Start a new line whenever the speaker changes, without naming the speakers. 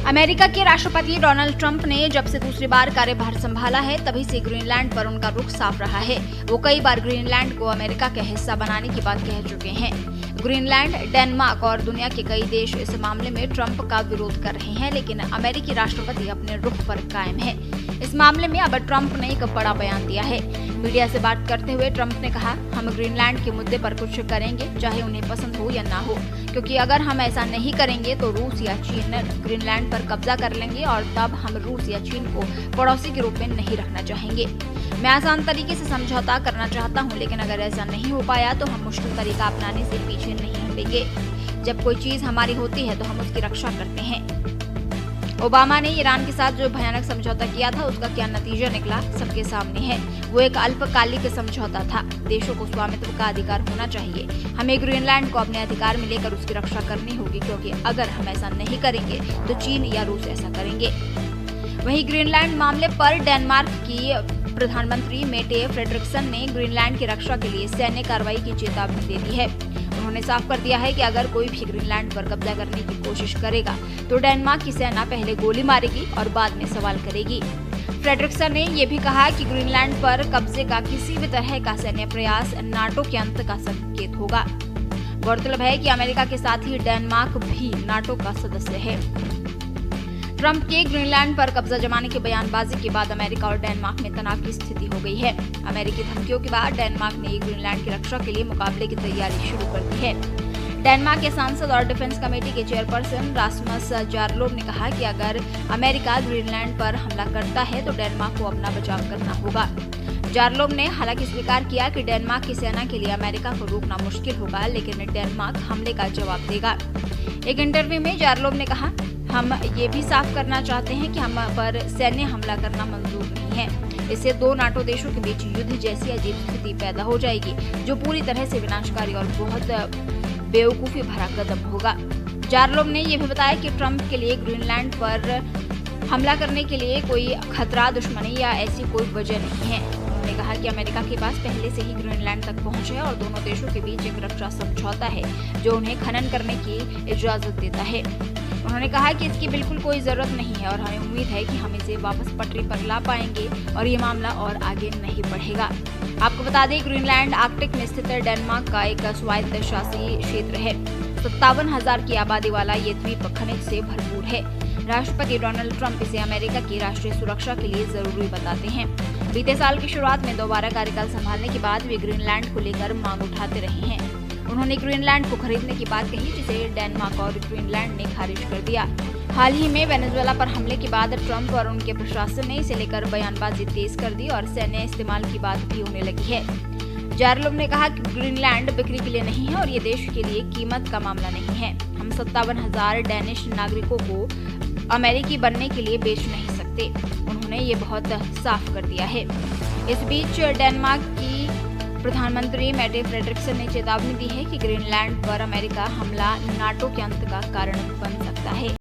America के राष्ट्रपति Donald Trump ने जब से दूसरी बार कार्यभार संभाला है तभी से ग्रीनलैंड पर उनका रुख साफ रहा है। वो कई बार ग्रीनलैंड को अमेरिका का हिस्सा बनाने की बात कह चुके हैं। ग्रीनलैंड, डेनमार्क और दुनिया के कई देश इस मामले में ट्रंप का विरोध कर रहे हैं, लेकिन अमेरिकी राष्ट्रपति अपने रुख पर कायम है। इस मामले में अब ट्रंप ने एक बड़ा बयान दिया है। मीडिया से बात करते हुए ट्रंप ने कहा, हम ग्रीनलैंड के मुद्दे पर कुछ करेंगे, चाहे उन्हें पसंद हो या ना हो, क्योंकि अगर हम ऐसा नहीं करेंगे तो रूस या चीन ग्रीनलैंड पर कब्जा कर लेंगे और तब हम रूस या चीन को पड़ोसी के रूप में नहीं रखना चाहेंगे। मैं आसान तरीके से समझौता करना चाहता हूं, लेकिन अगर ऐसा नहीं हो पाया तो हम मुश्किल तरीका अपनाने से पीछे नहीं हटेंगे। जब कोई चीज हमारी होती है तो हम उसकी रक्षा करते हैं। ओबामा ने ईरान के साथ जो भयानक समझौता किया था उसका क्या नतीजा निकला सबके सामने है। वो एक अल्पकालिक समझौता था। देशों को स्वामित्व का अधिकार होना चाहिए। हमें ग्रीनलैंड को अपने अधिकार में लेकर उसकी रक्षा करनी होगी, क्योंकि अगर हम ऐसा नहीं करेंगे तो चीन या रूस ऐसा करेंगे। वहीं ग्रीनलैंड मामले पर डेनमार्क की प्रधानमंत्री मेटे फ्रेडरिक्सन ने ग्रीनलैंड की रक्षा के लिए सैन्य कार्रवाई की चेतावनी दे दी है। उन्होंने साफ कर दिया है कि अगर कोई भी ग्रीनलैंड पर कब्जा करने की कोशिश करेगा तो डेनमार्क की सेना पहले गोली मारेगी और बाद में सवाल करेगी। फ्रेडरिक्सन ने यह भी कहा कि ग्रीनलैंड पर कब्जे का किसी भी तरह का सैन्य प्रयास नाटो के अंत का संकेत होगा। गौरतलब है कि अमेरिका के साथ ही डेनमार्क भी नाटो का सदस्य है। ट्रंप के ग्रीनलैंड पर कब्जा जमाने की बयानबाजी के बाद अमेरिका और डेनमार्क में तनाव की स्थिति हो गई है। अमेरिकी धमकियों के बाद डेनमार्क ने ग्रीनलैंड की रक्षा के लिए मुकाबले की तैयारी शुरू कर दी है। डेनमार्क के सांसद और डिफेंस कमेटी के चेयरपर्सन रास्मस जारलोब ने कहा कि अगर अमेरिका ग्रीनलैंड पर हमला करता है तो डेनमार्क को अपना बचाव करना होगा। जारलोब ने हालांकि स्वीकार किया कि डेनमार्क की सेना के लिए अमेरिका को रोकना मुश्किल होगा, लेकिन डेनमार्क हमले का जवाब देगा। एक इंटरव्यू में जारलोब ने कहा, हम ये भी साफ करना चाहते हैं कि हम पर सैन्य हमला करना मंजूर नहीं है। इससे दो नाटो देशों के बीच युद्ध जैसी अजीब स्थिति पैदा हो जाएगी, जो पूरी तरह से विनाशकारी और बहुत बेवकूफी भरा कदम होगा। जारलोब ने यह भी बताया कि ट्रंप के लिए ग्रीनलैंड पर हमला करने के लिए कोई खतरा, दुश्मनी या ऐसी कोई वजह नहीं है। उन्होंने कहा कि अमेरिका के पास पहले से ही ग्रीनलैंड तक पहुंच है और दोनों देशों के बीच एक रक्षा समझौता है जो उन्हें खनन करने की इजाजत देता है। उन्होंने कहा कि इसकी बिल्कुल कोई जरूरत नहीं है और हमें उम्मीद है कि हम इसे वापस पटरी पर ला पाएंगे और ये मामला और आगे नहीं बढ़ेगा। आपको बता दें, ग्रीनलैंड आर्कटिक में स्थित डेनमार्क का एक स्वायत्त शासी क्षेत्र है। 57,000 की आबादी वाला ये द्वीप खनिज से भरपूर है। राष्ट्रपति डोनाल्ड ट्रंप इसे अमेरिका की राष्ट्रीय सुरक्षा के लिए जरूरी बताते हैं। बीते साल की शुरुआत में दोबारा कार्यकाल संभालने के बाद वे ग्रीनलैंड को लेकर मांग उठाते रहे हैं। उन्होंने ग्रीनलैंड को खरीदने की बात कही, जिसे डेनमार्क और ग्रीनलैंड ने खारिज कर दिया। हाल ही में वेनेजुएला पर हमले के बाद ट्रंप और उनके प्रशासन ने इसे लेकर बयानबाजी तेज कर दी और सैन्य इस्तेमाल की बात भी होने लगी है। जारलोब ने कहा कि ग्रीनलैंड बिक्री के लिए नहीं है और ये देश के लिए कीमत का मामला नहीं है। हम 57,000 डेनिश नागरिकों को अमेरिकी बनने के लिए बेच नहीं सकते। उन्होंने ये बहुत साफ कर दिया है। इस बीच डेनमार्क की प्रधानमंत्री मेटे फ्रेडरिक्सन ने चेतावनी दी है कि ग्रीनलैंड पर अमेरिका हमला नाटो के अंत का कारण बन सकता है।